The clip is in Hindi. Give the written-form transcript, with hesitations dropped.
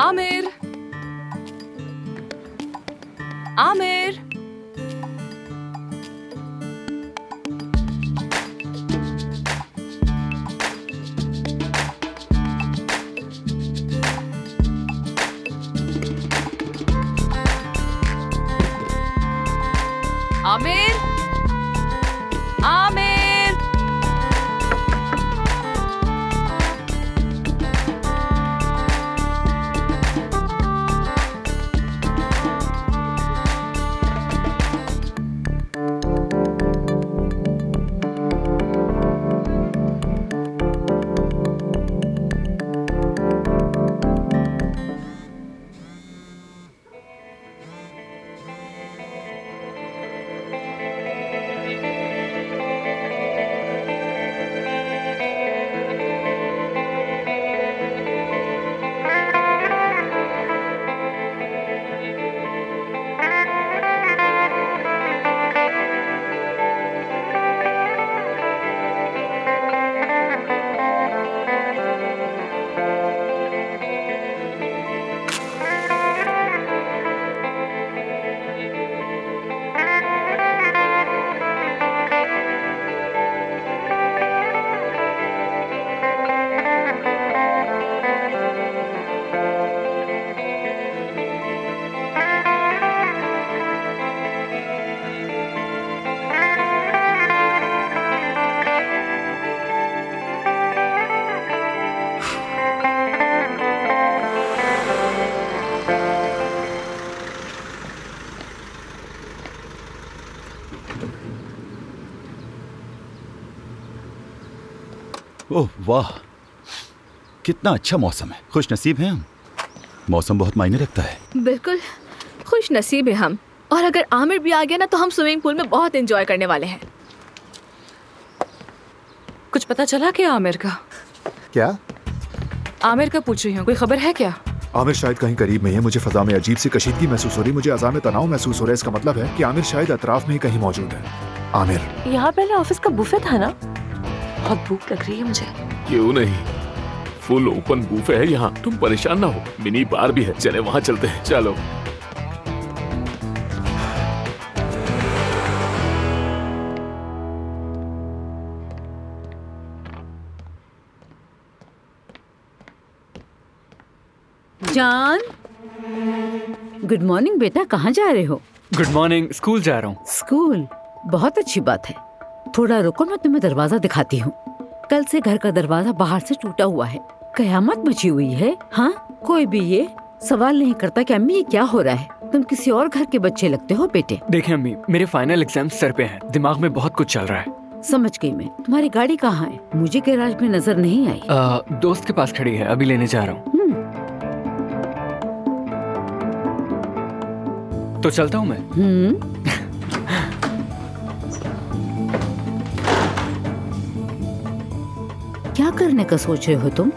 आमिर, आमिर। आमिर, आमिर। ओह वाह, कितना अच्छा मौसम है। खुश नसीब हैं हम। मौसम बहुत मायने रखता है। बिल्कुल खुश नसीब है हम। और अगर आमिर भी आ गया ना तो हम स्विमिंग पूल में बहुत एंजॉय करने वाले हैं। कुछ पता चला क्या आमिर का? क्या? आमिर का पूछ रही हूँ, कोई खबर है क्या? आमिर शायद कहीं करीब में है। मुझे फजा में अजीब सी कशीदगी महसूस हो रही, मुझे अज़ा में तनाव महसूस हो रहा है। इसका मतलब है कि आमिर शायद अतराफ में ही कहीं मौजूद है। आमिर, यहाँ पहले ऑफिस का बुफे था ना? बहुत भूख लग रही है मुझे। क्यों नहीं, फुल ओपन बुफे है यहाँ, तुम परेशान ना हो। मिनी बार भी है, चले वहाँ चलते हैं। चलो। जान, गुड मॉर्निंग बेटा, कहाँ जा रहे हो? गुड मॉर्निंग, स्कूल जा रहा हूँ। स्कूल? बहुत अच्छी बात है। थोड़ा रुको, मैं तुम्हें दरवाजा दिखाती हूँ। कल से घर का दरवाजा बाहर से टूटा हुआ है। कयामत मची हुई है। हाँ, कोई भी ये सवाल नहीं करता कि अम्मी ये क्या हो रहा है। तुम किसी और घर के बच्चे लगते हो बेटे। देखें अम्मी, मेरे फाइनल एग्जाम सर पे हैं, दिमाग में बहुत कुछ चल रहा है। समझ गई मैं। तुम्हारी गाड़ी कहाँ है? मुझे गैराज में नजर नहीं आई। दोस्त के पास खड़ी है, अभी लेने जा रहा हूँ। तो चलता हूँ मैं। क्या करने का सोच रहे हो तुम?